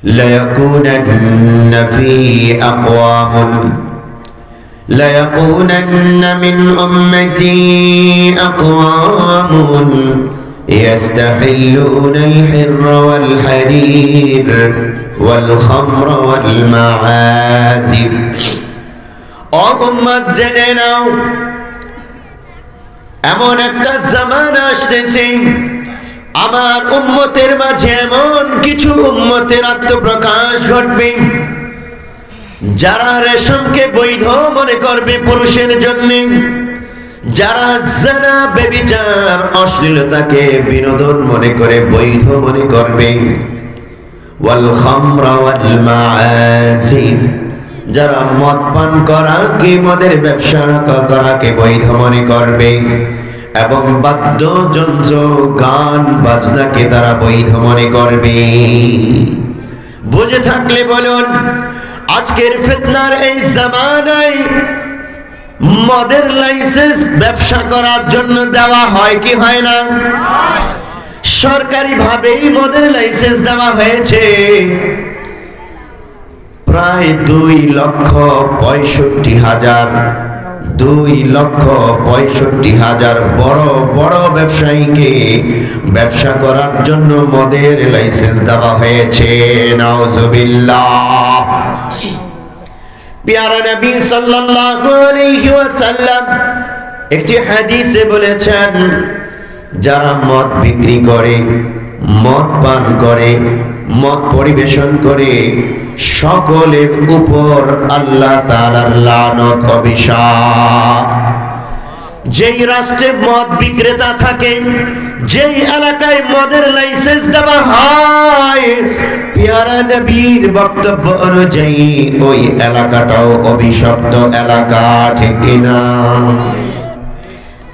ليكونن من أمتي أقوام يستحلون الحر والحرير والخمر والمعازف জেনে নাও এমন একটা জামানা আসতেছে আমার উম্মতের মাঝে এমন কিছু উম্মতের আত্মপ্রকাশ ঘটবে যারা রেশমকে বৈধ মনে করবে পুরুষের জন্য, যারা জিনা ব্যভিচার অশ্লীলতাকে বিনোদন মনে করে বৈধ মনে করবে, ওয়াল খামরা ওয়াল মাআসিফ যারা মদ পান করাকে মদের ব্যবসা করাকে বৈধ মনে করবে এবং বাদ্যযন্ত্র গান বাজনাকে তারা বৈধ মনে করবে। বুঝে থাকলে বলুন আজকের ফিতনার এই জামানায় মদের লাইসেন্স ব্যবসা করার জন্য দেওয়া হয় কি হয় না? সরকারি ভাবেই মদের লাইসেন্স দেওয়া হয়েছে। প্রায় 2,65,000 বড় বড় ব্যবসায়ীকে ব্যবসা করার জন্য মদের লাইসেন্স দেওয়া হয়েছে। নাউজুবিল্লাহ। প্যারা নবী সাল্লাল্লাহু আলাইহি ওয়াসাল্লাম একটি হাদিসে বলেছেন, যারা মদ বিক্রি করে, মদ পান করে, মদ পরিবেশন করে সকলের উপর আল্লাহ তাআলার লানত অভিশাপ। যেই রাষ্ট্রে মদ বিক্রেতা থাকে, যেই এলাকায় মদের লাইসেন্স দেওয়া হয়, প্যারা নবীর বক্তব্য অনুযায়ী ওই এলাকাটাও অভিশপ্ত এলাকা, ঠিক কিনা?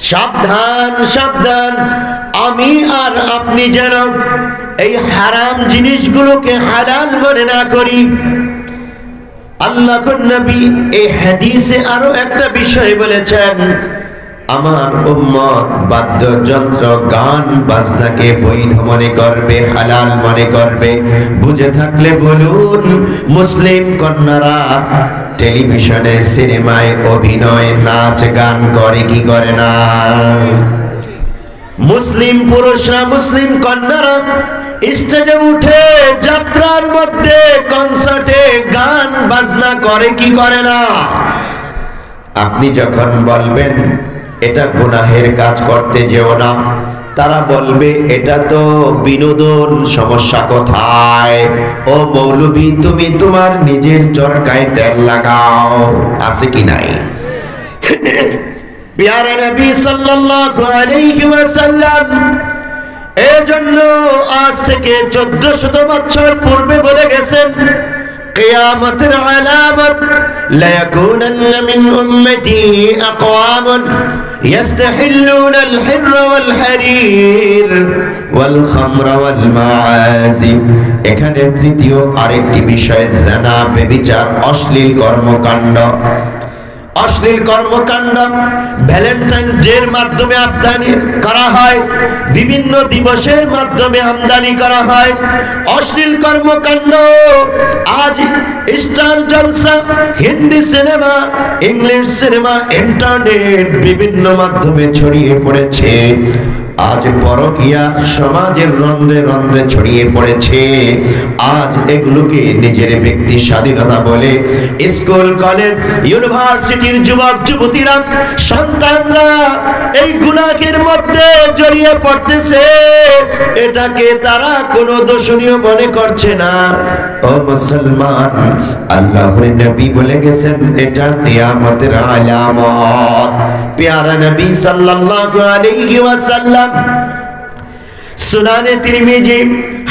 সাবধান সাবধান, আমি আর আপনি যেন এই হারাম জিনিসগুলোকে হালাল মনে না করি। আল্লাহর নবী এই হাদিসে আরো একটা বিষয় বলেছেন, আমার উম্মত বাদ্যযন্ত্র গান বাজনাকে বৈধ মনে করবে, হালাল মনে করবে। বুঝে থাকলে বলুন মুসলিম কন্যারা টেলিভিশনে সিনেমায় অভিনয় নাচ গান করে কি করে না? মুসলিম পুরুষরা মুসলিম কন্যারা স্টেজে উঠে যাত্রার মধ্যে কনসার্টে গান বাজনা করে কি করে না? আপনি যখন বলবেন এটা গুনাহের কাজ করতে যেও না, তারা বলবে এটা তো বিনোদন, সমস্যা কোথায়? ও মৌলবী, তুমি তোমার নিজের চরকায় তেল লাগাও, আছে কি নাই? প্যারা নবী সাল্লাল্লাহু আলাইহি ওয়াসাল্লাম এজন্য আজ থেকে 1400 বছর পূর্বে বলে গেছেন, কিয়ামতের আলামত লা ইয়াকুনান্না মিন উম্মতি আকওয়ামুন ইয়াস্তাহিল্লুনা আল-হিররা ওয়াল হারির ওয়াল খামরা ওয়াল মাআসিফ। এখানে তৃতীয় আরেকটি বিষয় জিনা, ব্যভিচার, অশ্লীল কর্মকাণ্ড। অশ্লীল কর্মকাণ্ড ভ্যালেন্টাইন্স ডের মাধ্যমে আমদানি করা হয়, বিভিন্ন দিবসের মাধ্যমে আমদানি করা হয়। অশ্লীল কর্মকাণ্ড আজ star Jalsha, Hindi cinema, English cinema, internet বিভিন্ন মাধ্যমে ছড়িয়ে পড়েছে। আজ পরকীয়া সমাজের রন্ধ্রে রন্ধ্রে ছড়িয়ে পড়েছে। আজ এগুলোকে নিজের ব্যক্তি স্বাধীনতা বলে স্কুল, কলেজ, ইউনিভার্সিটির যুবক যুবতীরা, সন্তানরা এই গুনাহের মধ্যে জড়িয়ে পড়তেছে। এটাকে তারা কোনো দোষণীয় মনে করছে না। ও মুসলমান, আল্লাহর নবী বলে গেছেন এটা কিয়ামতের আলামত। প্যারা নবী সাল্লাল্লাহু আলাইহি ওয়াসাল্লাম সুনানে তিরমিজি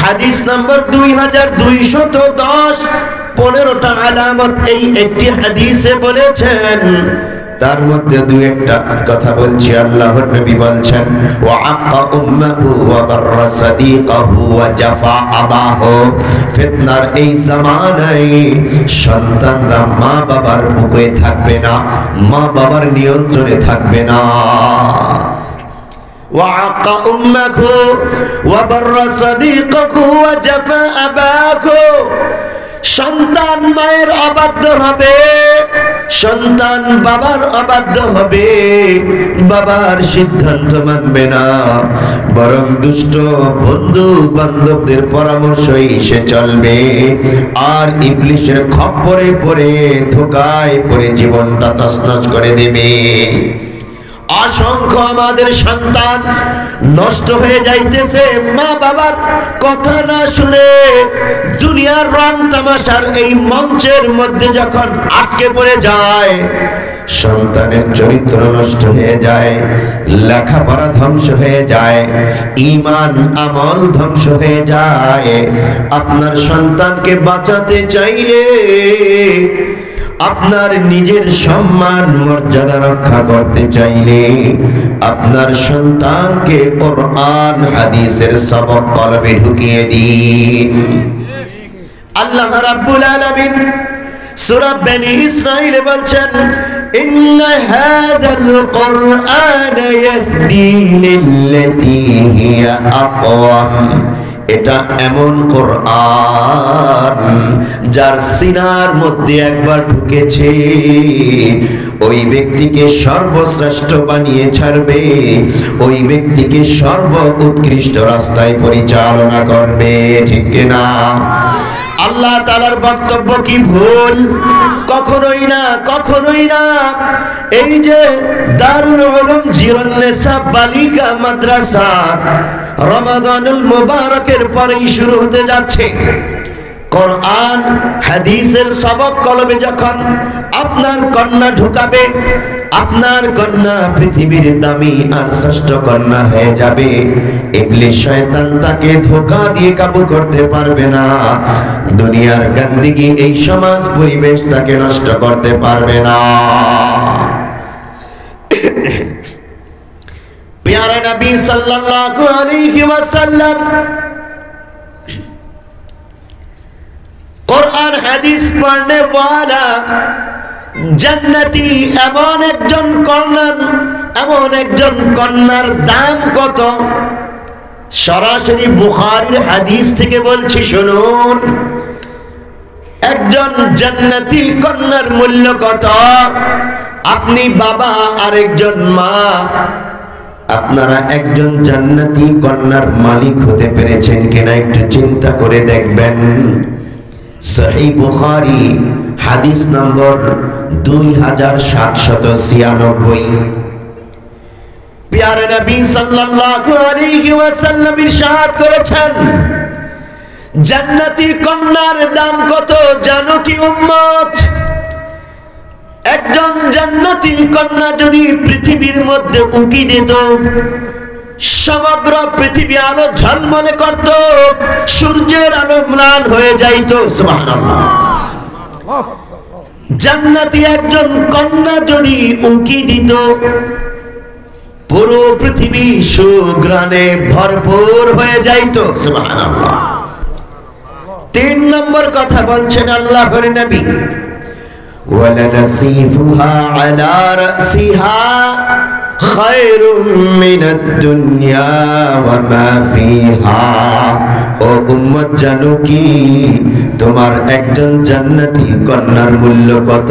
হাদিস নাম্বার 2210, 15টা আলামত এই একটি হাদিসে বলেছেন। তার মধ্যে দুই একটা কথা বলছি। আল্লাহর নবী বলছেন, ওয়া আক্কা উম্মাহু ওয়া বাররা সাদিকাহু ওয়া জাফা আবাহু। ফিতনার এই জামানায় সন্তানরা মা বাবার বুকে থাকবে না, মা বাবার নিয়ন্ত্রণে থাকবে না। وعق أمه وبر صديقه وجفى أباه সন্তান মায়ের অবাধ্য হবে, সন্তান বাবার অবাধ্য হবে, বাবার সিদ্ধান্ত মানবে না, বরং দুষ্ট বন্ধু বান্ধবদের পরামর্শই সে চলবে, আর ইবলিশের খপ্পরে পড়ে ধোঁকায় পড়ে জীবনটা তছনছ করে দেবে। অসংখ্য আমাদের সন্তান নষ্ট হয়ে যাইতেছে মা বাবার কথা না শুনে, দুনিয়ার রং তামাশার এই মঞ্চের মধ্যে যখন আটকে পড়ে যায়, সন্তানের চরিত্র নষ্ট হয়ে যায়, লেখাপড়া ধ্বংস হয়ে যায়, ঈমান আমল ধ্বংস হয়ে যায়। আপনার সন্তানকে বাঁচাতে চাইলে, আপনার নিজের সম্মান মর্যাদা রক্ষা করতে চাইলে, আপনার সন্তানকে কোরআন হাদিসের সবক কলবে ঢুকিয়ে দিন। আল্লাহ রাব্বুল আলামিন সূরা বনী ইসরাঈলে বলছেন, ইন্না হাযাল কুরআন ইয়াহদি লিল্লাতী হিয়া আকওয়াম। এটা এমন কোরআন যার সিনার মধ্যে একবার ঢুকেছে ওই ব্যক্তিকে সর্বশ্রেষ্ঠ বানিয়ে ছাড়বে, ওই ব্যক্তিকে সর্ব উৎকৃষ্ট রাস্তায় পরিচালনা করবে। ঠিক কিনা? আল্লাহ তাআলার বক্তব্য কি ভুল? কখনোই না, কখনোই না। এই যে দারুল উলুম জিরুন্নেসা বালিকা মাদ্রাসা রমাদানুল মুবারকের পরেই শুরু হতে যাচ্ছে। কোরআন হাদিসের সবক কলবে যখন আপনার কন্যা ঢুকাবে, আপনার কন্যা পৃথিবীর দামি আর শ্রেষ্ঠ কন্যা হয়ে যাবে। ইবলিশ শয়তান তাকে ধোঁকা দিয়ে কাবু করতে পারবে না। দুনিয়ার গান্দিগি এই সমাজ পরিবেশ তাকে নষ্ট করতে পারবে না। प्यारे नबी सल्लल्लाहु अलैहि वसल्लम कुरान हदीस पढ़ने वाला जन्नती एमन एकजन कन्यार दाम कत सरासरि बुखारीर हादिस থেকে বলছি শুনুন। একজন জান্নাতি কন্যার মূল্য কত? আপনি বাবা আর একজন মা, আপনারা একজন জান্নাতি কন্যার মালিক হতে পেরেছেন কিনা একটু চিন্তা করে দেখবেন। সহিহ বুখারী হাদিস নম্বর 2796। প্যারে নবী সাল্লাল্লাহু আলাইহি ওয়াসাল্লাম ইরশাদ করেছেন, জান্নাতি কন্যার দাম কত জানো কি উম্মত? একজন জান্নাতি কন্যা যদি পৃথিবীর মধ্যে উকি দিত, সমগ্র পৃথিবী আলো ঝলমলে করত, সূর্যের আলো ম্লান হয়ে যাইত। সুবহানাল্লাহ। জান্নাতি একজন কন্যা যদি উকি দিত, পুরো পৃথিবী সুঘ্রাণে ভরপুর হয়ে যাইত। সুবহানাল্লাহ। 3 নম্বর কথা বলছেন আল্লাহর নবী, ওয়ালানাসিফুহা আলা রাসিহা খায়রুম মিনাদ দুনিয়া ওয়া মা ফিহা। ও উম্মত জানো কি তোমার একজন জান্নাতি কন্যার মূল্য কত?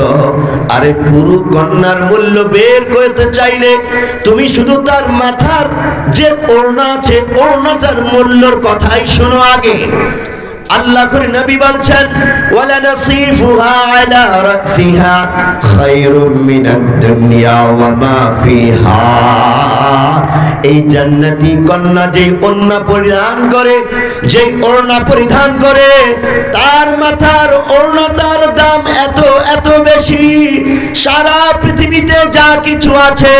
আরে পুরো কন্যার মূল্য বের করতে চাইলে তুমি শুধু তার মাথার যে ওড়না আছে ওড়নাটার মূল্যর কথাই শোনো আগে। আল্লাহর নবী বলছেন, ওয়ালানাসিফুহা আলা রাসিহা খায়রুম মিনাদ দুনিয়া ওয়া মা ফিহা। এই জান্নাতি কন্যা যে ওড়না পরিধান করে, যে ওড়না পরিধান করে, তার মাথার ওড়নাটার দাম এত এত বেশি, সারা পৃথিবীতে যা কিছু আছে,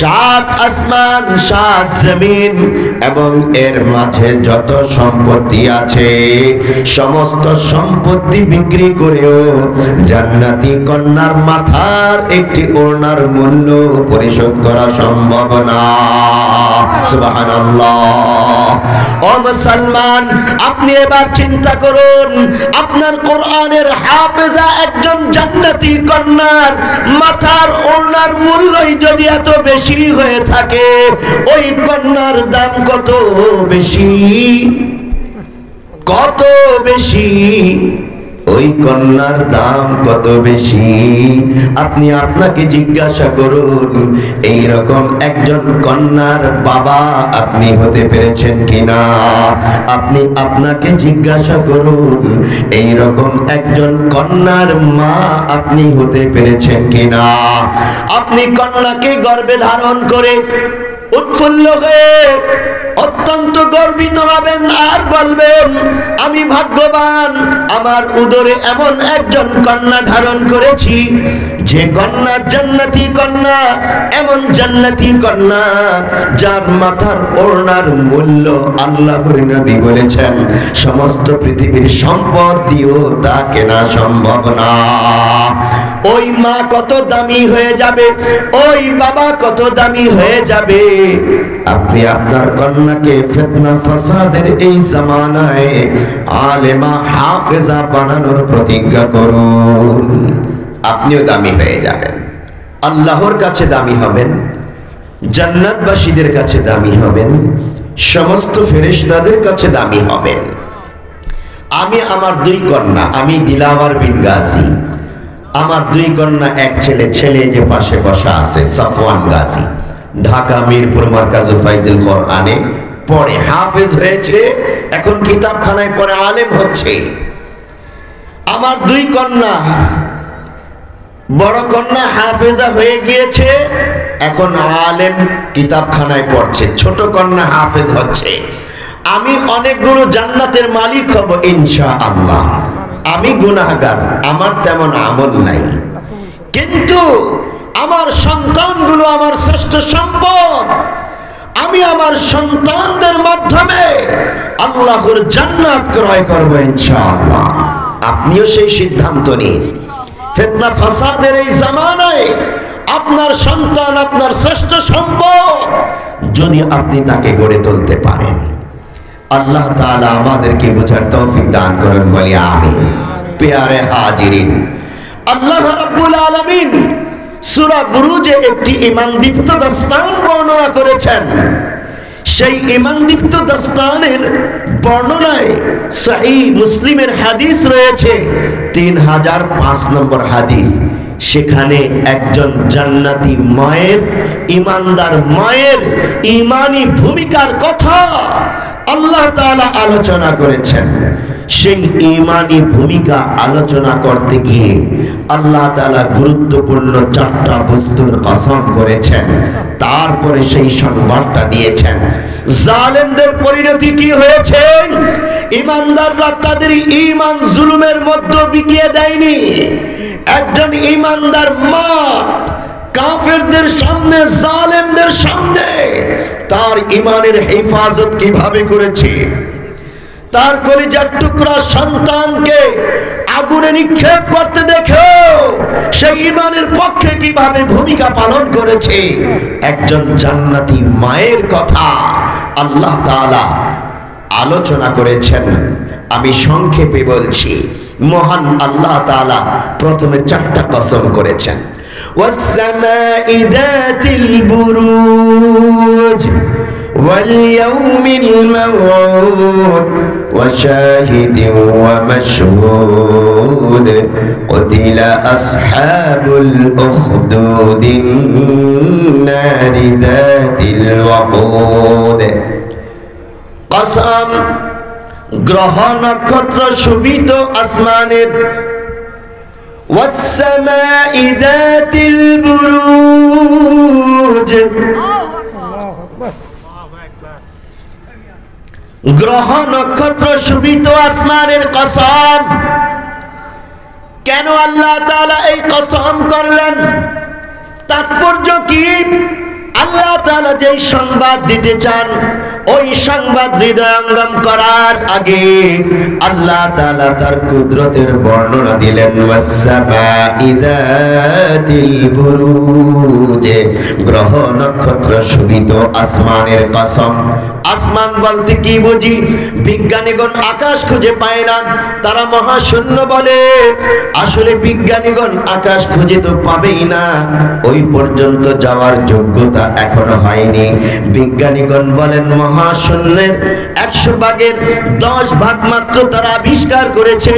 7 আসমান 7 জমিন এবং এর মাঝে যত সম্পত্তি আছে, সমস্ত সম্পত্তি বিক্রি করেও জান্নাতি কন্যার মাথার একটি ওড়নার মূল্য পরিশোধ করা সম্ভব না। সুবহানাল্লাহ। ও মুসলমান, আপনি এবার চিন্তা করুন, আপনার কোরআনের হাফেজা একজন জান্নাতি কন্যার মাথার ওড়নার মূল্যই যদি এত বেশি হয়ে থাকে, ওই কন্যার দাম কত বেশি, কত বেশি। ও ওই কন্যার দাম কত বেশি। আপনি আপনাকে জিজ্ঞাসা করুন, এই রকম একজন কন্যার বাবা আপনি হতে পেরেছেন কিনা? আপনি আপনাকে জিজ্ঞাসা করুন, এই রকম একজন কন্যার মা আপনি হতে পেরেছেন কিনা? আপনি কন্যাকে গর্ভে ধারণ করে উৎফুল্ল হয়ে অত্যন্ত গর্বিত হবেন আর বলবেন, আমি ভাগ্যবান, আমার উদরে এমন একজন কন্যা ধারণ করেছি যে কন্যা জান্নাতি কন্যা, এমন জান্নাতি কন্যা যার মাথার ওড়নার মূল্য আল্লাহর নবী বলেছেন সমস্ত পৃথিবীর সম্পদ দিয়েও তা কেনা সম্ভব না। ওই মা কত দামি হয়ে যাবে, ওই বাবা কত দামি হয়ে যাবে। আপনি আপনার কন্যাকে ফিতনা ফাসাদের এই জামানায় আলেমা হাফেজা বানানোর প্রতিজ্ঞা করুন, আপনিও দামি হয়ে যাবেন, আল্লাহর কাছে দামি হবেন, জান্নাতবাসীদের কাছে দামি হবেন, সমস্ত ফেরেশতাদের কাছে দামি হবেন। আমি আমার দুই কন্যা, আমি দিলাওয়ার বিন গাজী, আমার দুই কন্যা, এক ছেলে, ছেলে যে পাশে বসা আছে সাফওয়ান গাজী, ঢাকা মিরপুর মারকাজুল ফাইজুল কোরআনে পড়ে, হাফেজ হয়েছে, এখন কিতাবখানায় পড়ে আলেম হচ্ছে। আমার দুই কন্যা, বড় কন্যা হাফেজা হয়ে গিয়েছে, এখন আলেম কিতাবখানায় পড়ছে, ছোট কন্যা হাফেজ হচ্ছে। আমি অনেকগুলো জান্নাতের মালিক হব ইনশাআল্লাহ। আমি গুনাহগার, আমার তেমন আমল নাই, কিন্তু আমার সন্তানগুলো আমার শ্রেষ্ঠ সম্পদ। আমি আমার সন্তানদের মাধ্যমে আল্লাহর জান্নাত ক্রয় করব ইনশাআল্লাহ। আপনিও সেই সিদ্ধান্ত নিন। ফিতনা ফাসাদের এই জামানায় আপনার সন্তান আপনার শ্রেষ্ঠ সম্পদ, যদি আপনি তাকে গড়ে তুলতে পারেন। আল্লাহ তাআলা আমাদেরকে বোঝার তৌফিক দান করুন, বলি আমিন। প্যারে হাজিরিন, আল্লাহ রাব্বুল আলামিন সূরা বুরুজে একটি ঈমানদীপ্ত দাস্তান বর্ণনা করেছেন। সেই ঈমানদীপ্ত দাস্তানের বর্ণনায় সহিহ মুসলিমের হাদিস রয়েছে 3005 নম্বর হাদিস। সেখানে একজন জান্নাতি মায়ের, ঈমানদার মায়ের ঈমানি ভূমিকার কথা আল্লাহ তাআলা আলোচনা করেছেন। সেই ঈমানি ভূমিকা আলোচনা করতে গিয়ে আল্লাহ তাআলা গুরুত্বপূর্ণ 4টা বস্তুর কসম করেছেন, তারপরে সেই সংবাদটা দিয়েছেন। জালেমদের পরিণতি কি হয়েছে? ঈমানদাররা তাদের ঈমান জুলুমের মধ্যে বিকিয়ে দেয়নি। একজন ঈমানদার মা কাফেরদের সামনে, জালেমদের সামনে তার ঈমানের হেফাজত কিভাবে করেছে, তার কলিজার টুকরা সন্তানকে আগুনে নিক্ষেপ করতে দেখেও সেই ঈমানের পক্ষে কিভাবে ভূমিকা পালন করেছে, একজন জান্নাতি মায়ের কথা আল্লাহ তাআলা আলোচনা করেছেন। আমি সংক্ষেপে বলছি। মহান আল্লাহ তাআলা প্রথমে 4টা কসম করেছেন। ওয়াস-সামাঈ যাতিল বুরুজ واليوم الموعود وشاهد ومشهود قتل أصحاب الأخدود النار ذات الوقود। قسم গ্রহ নক্ষত্র শোভিত আসমানের, والسماء ذات البروج, গ্রহ নক্ষত্র শোভিত আসমানের কসম। কেন আল্লাহ তাআলা এই কসম করলেন? তাৎপর্য কি? আল্লাহ তাআলা যেই সংবাদ দিতে চান, ওই সংবাদ হৃদয়ঙ্গম করার আগে আল্লাহ তাআলা তার কুদরতের বর্ণনা দিলেন। ওয়াস-সামাঈ যাতিল বুরুজ, গ্রহ নক্ষত্র শোভিত আসমানের কসম। আসমান বলতে কি বুঝি? বিজ্ঞানীগণ আকাশ খুঁজে পায় না, তারা মহাশূন্য বলে। আসলে বিজ্ঞানীগণ আকাশ খুঁজে তো পাবেই না, ওই পর্যন্ত যাওয়ার যোগ্যতা এখনো হয়নি। বিজ্ঞানীগণ বলেন মহাশূন্যের 100 ভাগের 10 ভাগ মাত্র তারা আবিষ্কার করেছে।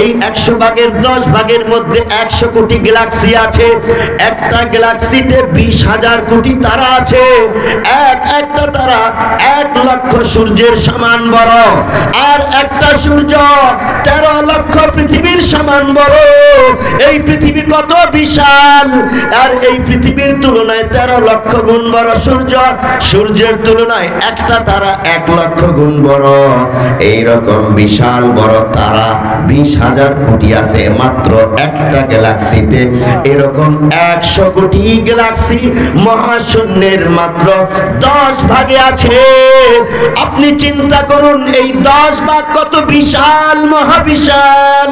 এই 100 ভাগের 10 ভাগের মধ্যে 100 কোটি গ্যালাক্সি আছে। একটা গ্যালাক্সিতে 20,000 কোটি তারা আছে। একটা তারা 1 লক্ষ সূর্যের সমান বড়, আর একটা সূর্য 13 লক্ষ পৃথিবীর সমান বড়। এই পৃথিবী কত বিশাল, আর এই পৃথিবীর তুলনায় 13 লক্ষ গুণ বড় সূর্য। সূর্যের তুলনায় একটা তারা 1 লক্ষ গুণ বড়। এইরকম বিশাল বড় তারা 20,000 কোটি আছে মাত্র একটা গ্যালাক্সিতে। এরকম 100 কোটি গ্যালাক্সি মহাশূন্যের মাত্র 10 ভাগে আছে। আপনি চিন্তা করুন এই 10 ভাগ কত বিশাল, মহাবিশাল।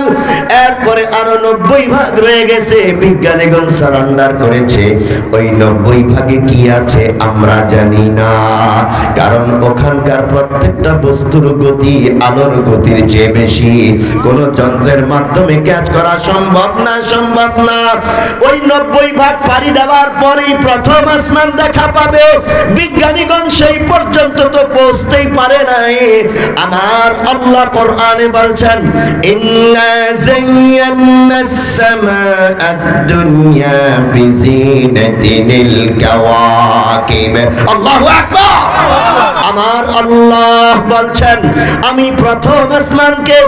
এরপরে আরো 90 ভাগ রয়ে গেছে, বিজ্ঞানীগণ সারেন্ডার করেছে। ওই 90 ভাগে কি আছে আমরা জানি না, কারণ ওখানকার প্রত্যেকটা বস্তুর গতি আলোর গতির চেয়ে বেশি। কোন যন্ত্রের মাধ্যমে ক্যাচ করা সম্ভব না। ওই 90 ভাগ পাড়ি দেওয়ার পরেই প্রথম আসমান দেখা পাবে। বিজ্ঞানীগণ সেই পর্যন্ত তো পৌঁছতেই পারে নাই। আমার আল্লাহ কোরআনে বলছেন, ইন্না যায়্যানাস সামাআদ দুনিয়া বিজিনাতিল কাওয়াকিব। আল্লাহু আকবার। আমার আল্লাহ বলছেন, আমি প্রথম আসমানকে,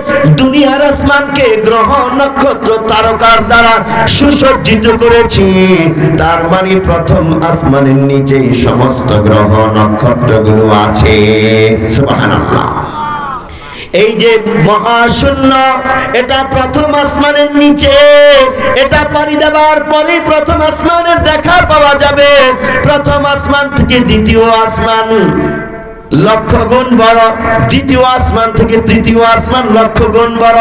দুনিয়ার আসমানকে গ্রহ নক্ষত্র তারকার দ্বারা সুসজ্জিত করেছি। তার মানে প্রথম আসমানের নিচেই সমস্ত গ্রহ নক্ষত্রগুলো আছে। সুবহানাল্লাহ। এই যে মহাশূন্য, এটা প্রথম আসমানের নিচে। এটা পাড়ি দেওয়ার পরে প্রথম আসমানের দেখা পাওয়া যাবে। প্রথম আসমান থেকে দ্বিতীয় আসমান লক্ষ গুণ বড়, দ্বিতীয় আসমান থেকে তৃতীয় আসমান লক্ষ গুণ বড়,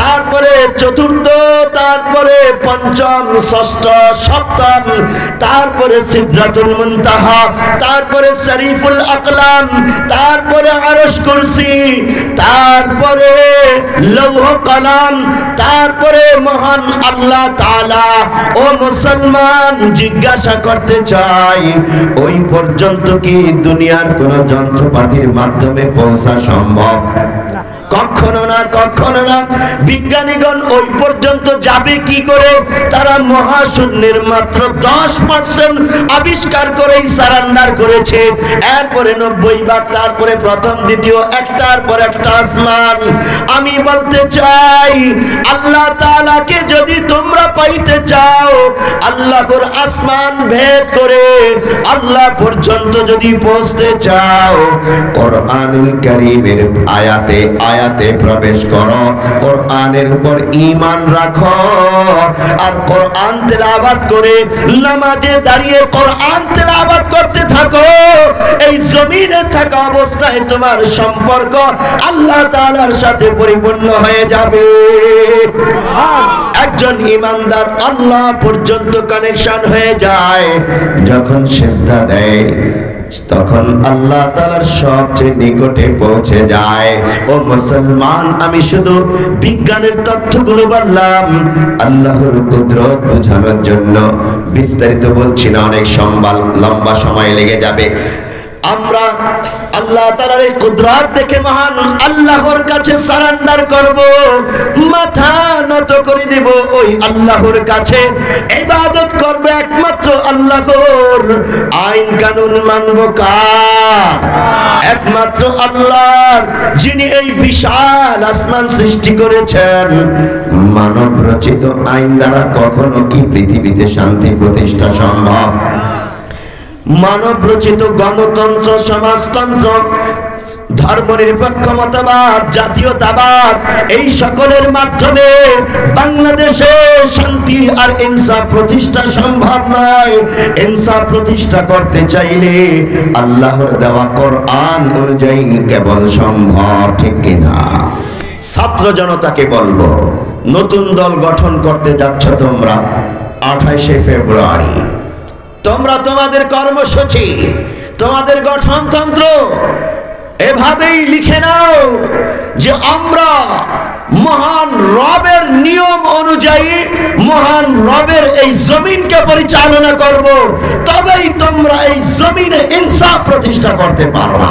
তারপরে চতুর্থ, তারপরে পঞ্চম, ষষ্ঠ, সপ্তম, তারপরে সিদরাতুল মুনতাহা, তারপরে শরীফুল আকলাম, তারপরে আরশ কুরসি, তারপরে লৌহ কলাম, তারপরে মহান আল্লাহ তাআলা। ও মুসলমান, জিজ্ঞাসা করতে চাই, ওই পর্যন্ত কি দুনিয়ার কোন যন্ত্রপাতির মাধ্যমে পৌঁছা সম্ভব? কখনো না, কখনো না। বিজ্ঞানীগণ ওই পর্যন্ত যাবে কি করে? তারা মহাশূন্যের মাত্র 10% আবিষ্কার করেই সারেন্ডার করেছে। এরপরে 90 ভাগ, তারপরে প্রথম দ্বিতীয়, একটার পর একটা আসমান। আমি বলতে চাই, আল্লাহ তাআলাকে যদি তোমরা পাইতে চাও, আল্লাহর আসমান ভেদ করে আল্লাহ পর্যন্ত যদি পৌঁছতে চাও, কোরআনুল কারীমের আয়াতে প্রবেশ করো, কোরআনের উপর ঈমান রাখো, আর কোরআন তেলাওয়াত করে নামাজে দাঁড়িয়ে কোরআন তেলাওয়াত করতে থাকো। এই জমিনে থাকা অবস্থায় তোমার সম্পর্ক আল্লাহ তাআলার সাথে পরিপূর্ণ হয়ে যাবে। একজন ঈমানদার আল্লাহ পর্যন্ত কানেকশন হয়ে যায়। যখন সিজদা দেয় তখন আল্লাহ তাআলার সবচেয়ে নিকটে পৌঁছে যায়। ও মুসলমান, আমি শুধু বিজ্ঞানের তথ্যগুলো বললাম আল্লাহর কুদরত বোঝানোর জন্য, বিস্তারিত বলছি না, অনেক লম্বা সময় লেগে যাবে। আমরা আল্লাহ তাআলার এই কুদরত দেখে মহান আল্লাহর কাছে সারেন্ডার করব, মাথা নত করে দেব ওই আল্লাহর কাছে, ইবাদত করব একমাত্র আল্লাহর। আইন কানুন মানব কার? একমাত্র আল্লাহর, যিনি এই বিশাল আসমান সৃষ্টি করেছেন। মানব রচিত আইন দ্বারা কখনো কি পৃথিবীতে শান্তি প্রতিষ্ঠা সম্ভব? মানব রচিত গণতন্ত্র, সমাজতন্ত্র, ধর্মনিরপেক্ষ মতবাদ, জাতীয়তাবাদ, এই সকলের মাধ্যমে বাংলাদেশে শান্তি আর ইনসাফ প্রতিষ্ঠা সম্ভব নয়। ইনসাফ প্রতিষ্ঠা করতে চাইলে আল্লাহর দেওয়া কোরআন অনুযায়ী কেবল সম্ভব, ঠিক কিনা? ছাত্র জনতাকে বলবো, নতুন দল গঠন করতে যাচ্ছ তোমরা 28শে ফেব্রুয়ারি। তোমরা তোমাদের কর্মসূচি, তোমাদের গঠনতন্ত্র এভাবেই লিখে নাও যে আমরা মহান রবের নিয়ম অনুযায়ী মহান রবের এই জমিনকে পরিচালনা করব, তবেই তোমরা এই জমিনে ইনসাফ প্রতিষ্ঠা করতে পারবা।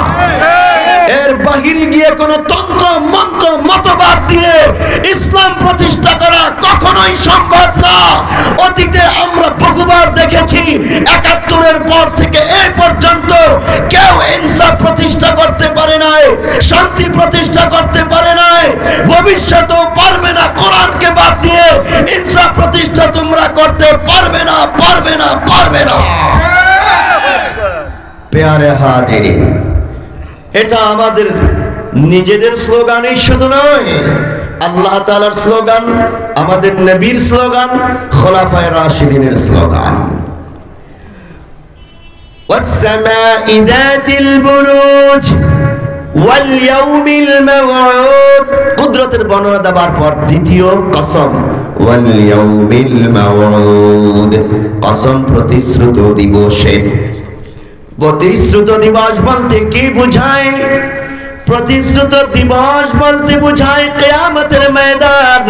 এর বাহিরে গিয়ে কোন তন্ত্র মন্ত্র মতবাদ দিয়ে ইসলাম প্রতিষ্ঠা করা কখনোই সম্ভব না। অতীতে আমরা বহুবার দেখেছি, ৭১-এর পর থেকে এই পর্যন্ত কেউ ইনসাফ প্রতিষ্ঠা করতে পারে নাই, শান্তি প্রতিষ্ঠা করতে পারে নাই, ভবিষ্যতেও পারবে না। কোরআনকে বাদ দিয়ে ইনসাফ প্রতিষ্ঠা তোমরা করতে পারবে না, পারবে না, পারবে না। প্যারে হাজিরিন, এটা আমাদের নিজেদের স্লোগানই শুধু নয়, আল্লাহ তাআলার স্লোগান, আমাদের নবীর স্লোগান, খোলাফায়ে রাশিদিনের স্লোগান। ওয়াস-সামাঈ যাতিল বুরুজ ওয়াল ইয়াউমিল মাওউদ। কুদরতের বর্ণনা দেওয়ার পর দ্বিতীয় কসম, ওয়াল ইয়াউমিল মাওউদ, কসম প্রতিশ্রুত দিবসের। প্রতিশ্রুত দিবস বলতে কি বোঝায়? প্রতিশ্রুত দিবস বলতে বোঝায় কিয়ামতের ময়দান,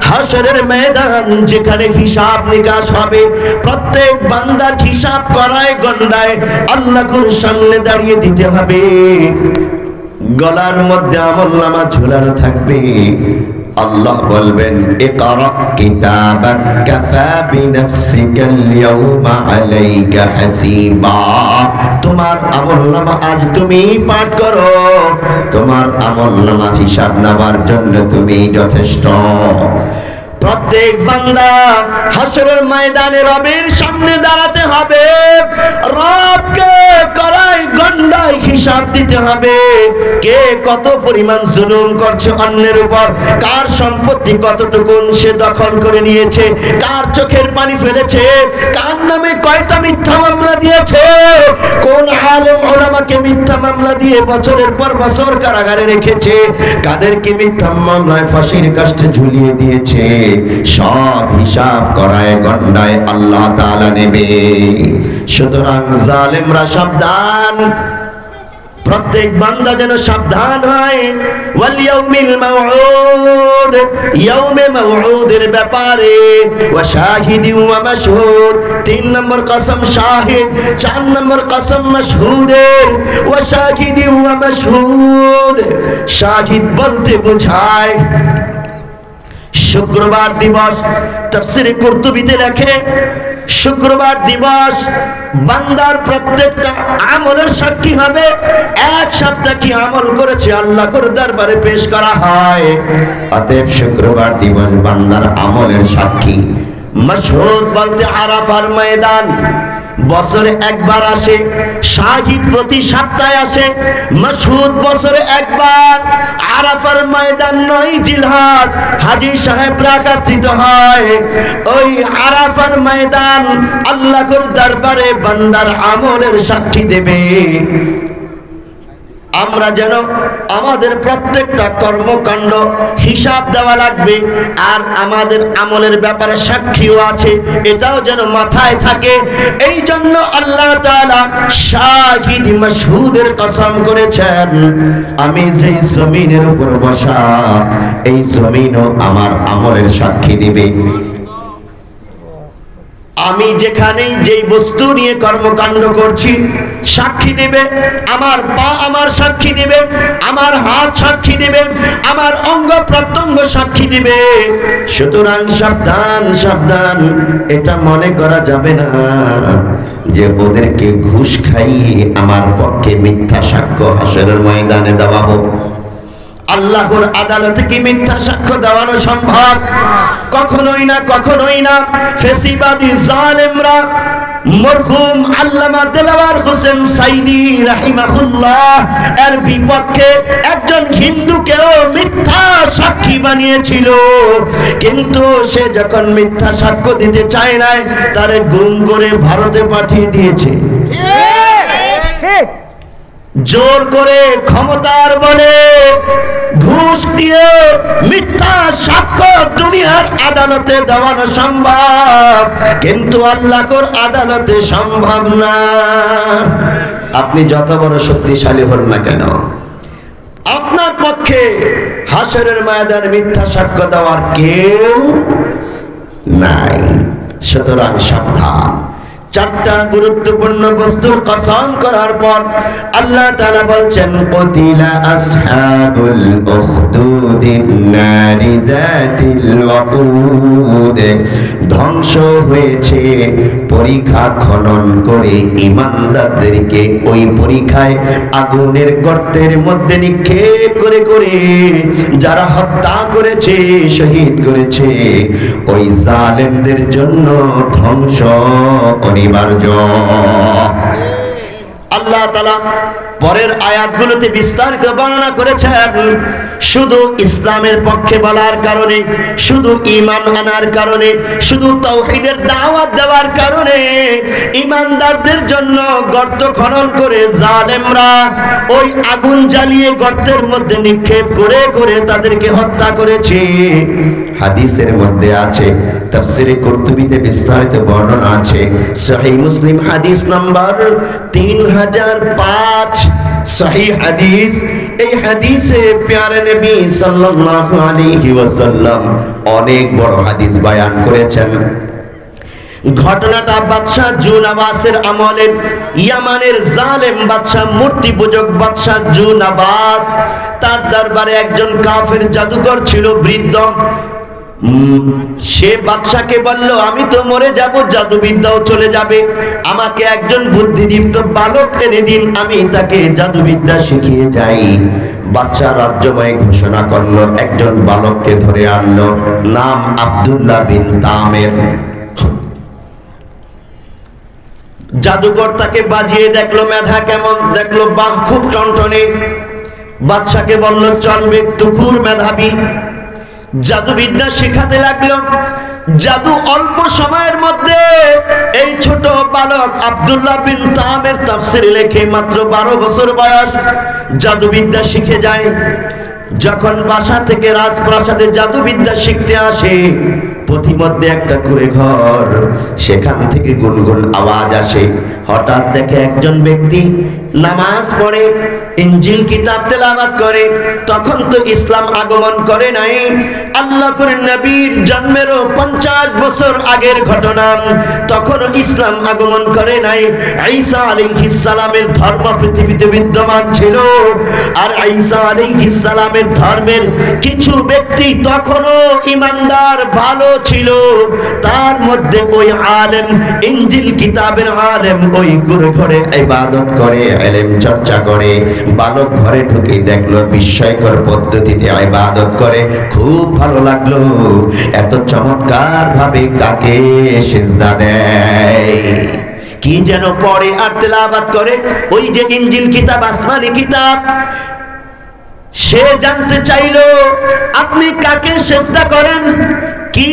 হাশরের ময়দান, যেখানে হিসাব নিকাশ হবে। প্রত্যেক বান্দার হিসাব করায় গন্ডায় আল্লাহর সামনে দাঁড়িয়ে দিতে হবে। গলার মধ্যে আমলনামা ঝুলানো থাকবে। আল্লাহ বলবেন, ইকরা কিতাবাক কাফা বিনাফসিকাল ইয়াউমা আলাইকা হাসিবা। তোমার আমলনামা আজ তুমি পাঠ করো, তোমার আমলনামা হিসাব নেওয়ার জন্য তুমি যথেষ্ট। প্রত্যেক বান্দা হাশরের ময়দানে রবের সামনে দাঁড়াতে হবে। রবকে করাই গন্ডায় হিসাব দিতে হবে। কে কত পরিমাণ জুলুম করছে অন্যের উপর, কার সম্পত্তি কতটুকু সে দখল করে নিয়েছে, কার চোখের পানি ফেলেছে, কার নামে কয়টা মিথ্যা মামলা দিয়েছে, কোন আলেম ওলামাকে মিথ্যা মামলা দিয়ে বছরের পর বছর কারাগারে রেখেছে, কাদেরকে মিথ্যা মামলায় ফাঁসির কাস্টে ঝুলিয়ে দিয়েছে। সব হিসাব করায় গন্ডায় আল্লাহ তাআলা নেবে। সুতরাং জালেমরা সাবধান, প্রত্যেক বান্দা যেন সাবধান হয়। ওয়াল ইয়াউমিল মাউউদ, ইয়াউমে মাউউদের ব্যাপারে। ওয়া শাহিদি ওয়া মাশহুদ, ৩ নম্বর কসম শাহিদ, ৪ নম্বর কসম মাশহুদের। ওয়া শাহিদি ওয়া মাশহুদ, শাহিদ বলতে বোঝায় শুক্রবার দিবস। তাফসীরে কুরতুবীতে লেখে, শুক্রবার দিবস বান্দার প্রত্যেকটা আমলের সাক্ষী হবে। এক সপ্তাহ কি আমল করেছে আল্লাহর দরবারে পেশ করা হয়। অতএব শুক্রবার দিবস বান্দার আমলের সাক্ষী। মাশহুদ বলতে আরাফার ময়দান, বছরে একবার আসে। শাহিদ প্রতি সপ্তাহে আসে, মাশহুদ বছরে একবার। আরাফার ময়দান ৯ জিলহজ হাজী সাহেবরা একত্রিত হয়। ওই আরাফার ময়দান আল্লাহর দরবারে বান্দার আমলের সাক্ষী দেবে। আমরা যেন আমাদের প্রত্যেকটা কর্মকাণ্ড হিসাব দেওয়া লাগবে, আর আমাদের আমলের ব্যাপারে সাক্ষীও আছে, এটাও যেন মাথায় থাকে। এই জন্য আল্লাহ তাআলা শাহিদ মাশহুদের কসম করেছেন, আমি যেই জমিনের উপর বসা, এই জমিনও আমার আমলের সাক্ষী দিবে। আমি যেখানেই যেই বস্তু নিয়ে কর্মকাণ্ড করছি সাক্ষী দেবে। আমার পা আমার সাক্ষী দিবে, আমার হাত সাক্ষী দিবে, আমার অঙ্গ প্রত্যঙ্গ সাক্ষী দিবে। সুতরাং সাবধান, সাবধান। এটা মনে করা যাবে না যে ওদেরকে ঘুষ খাইয়ে আমার পক্ষে মিথ্যা সাক্ষ্য হাশরের ময়দানে দেওয়াবো। আল্লাহর আদালতে কি মিথ্যা সাক্ষ্য দেওয়ানো সম্ভব? কখনোই না, কখনোই না। ফেসিবাদী জালেমরা মরহুম আল্লামা দেলাওয়ার হোসেন সাইদি রাহিমাহুল্লাহ এর বিপক্ষে একজন হিন্দুকেও মিথ্যা সাক্ষী বানিয়েছিল, কিন্তু সে যখন মিথ্যা সাক্ষ্য দিতে চায় নাই, তারে গুম করে ভারতে পাঠিয়ে দিয়েছে। জোর করে ক্ষমতার বলে ঘুষ দিয়ে মিথ্যা সাক্ষ্য দুনিয়ার আদালতে দেওয়ানো সম্ভব, কিন্তু আল্লাহর আদালতে সম্ভব না। আপনি যত বড় শক্তিশালী হন না কেন, আপনার পক্ষে হাশরের ময়দানে মিথ্যা সাক্ষ্য দেওয়ার কেউ নাই। সুতরাং সাবধান। চারটা গুরুত্বপূর্ণ বস্তুর কসম করার পর আল্লাহ তাআলা বলছেন কুতিলা আসহাবুল উখদুদিন নারি যাতিল ওয়াকুদ, ধ্বংস হয়েছে পরীক্ষা খনন করে ঈমানদারদেরকে ওই পরীক্ষায় আগুনের গর্তের মধ্যে নিক্ষেপ করে করে যারা হত্যা করেছে, শহীদ করেছে, ওই জালেমদের জন্য ধ্বংস অনিবার্য। আল্লাহ তাআলা পরের আয়াতগুলোতে বিস্তারিত বর্ণনা করেছেন। শুধু ইসলামের পক্ষে বলার কারণে, শুধু ঈমান আনার কারণে, শুধু তাওহীদের দাওয়াত দেওয়ার কারণে ঈমানদারদের জন্য গর্ত খনন করে জালেমরা ওই আগুন জ্বালিয়ে গর্তের মধ্যে নিক্ষেপ করে করে তাদেরকে হত্যা করেছে। হাদিসের মধ্যে আছে, তাফসীরে কুরতুবীতে বিস্তারিত বর্ণনা আছে। সহিহ মুসলিম হাদিস নাম্বার 3005 সহিহ হাদিস। এই হাদিসে প্যারে নবী সাল্লাল্লাহু আলাইহি ওয়াসাল্লাম অনেক বড় হাদিস বয়ান করেছেন। ঘটনাটা বাদশাহ জুনাবাসের আমলের, ইয়ামানের জালেম বাদশাহ, মূর্তি পূজক বাদশাহ জুনাবাস, তার দরবারে একজন কাফের জাদুকর ছিল, বৃদ্ধ। সে বাদশাকে বলল, আমি তো মরে যাব, জাদুবিদ্যাও চলে যাবে, আমাকে একজন বুদ্ধিদীপ্ত বালক এনে দিন, আমি তাকে জাদুবিদ্যা শিখিয়ে যাই। বাদশা রাজ্যময় ঘোষণা করলো, একজন বালককে ধরে আনলো, নাম আব্দুল্লাহ বিন তামের। জাদুকর তাকে বাজিয়ে দেখলো মেধা কেমন, দেখলো বাহ খুব টনটনে। বাদশাকে বলল, চলবে, তুখুর মেধাবী। জাদুবিদ্যা শেখাতে লাগলো। জাদু অল্প সময়ের মধ্যে এই ছোট বালক আব্দুল্লাহ বিন তামের তাফসীরে লেখে মাত্র 12 বছর বয়স জাদুবিদ্যা শিখে যায়। যখন বাসা থেকে রাজপ্রাসাদে জাদুবিদ্যা শিখতে আসে, পথিমধ্যে একটা কুঁড়ে ঘর, সেখান থেকে গুনগুন আওয়াজ আসে। হঠাৎ দেখে একজন ব্যক্তি নামাজ পড়ে, ইনজিল কিতাব তেলাওয়াত করে। তখন তো ইসলাম আগমন করে নাই, আল্লাহর নবীর জন্মেরও 50 বছর আগের ঘটনা, তখন ইসলাম আগমন করে নাই। ঈসা আলাইহিস সালামের ধর্ম পৃথিবীতে বিদ্যমান ছিল, আর ঈসা আলাইহিস সালামের ধর্মের কিছু ব্যক্তি তখনও ঈমানদার ভালো ছিল। তার মধ্যে ওই আলেম, ইনজিল কিতাবের আলেম, ওই ঘরে ইবাদত করে, ইলম চর্চা করে। বালক ঘরে ঢুকে দেখলো বিস্ময়কর পদ্ধতিতে ইবাদত করে। খুব ভালো লাগলো, এত চমৎকার ভাবে কাকে সিজদা দেয়, কি যেন পড়ে আর তেলাওয়াত করে। ওই যে ইনজিল কিতাব, আসমানি কিতাব। সে জানতে চাইলো, আপনি কাকে সিজদা করেন, কি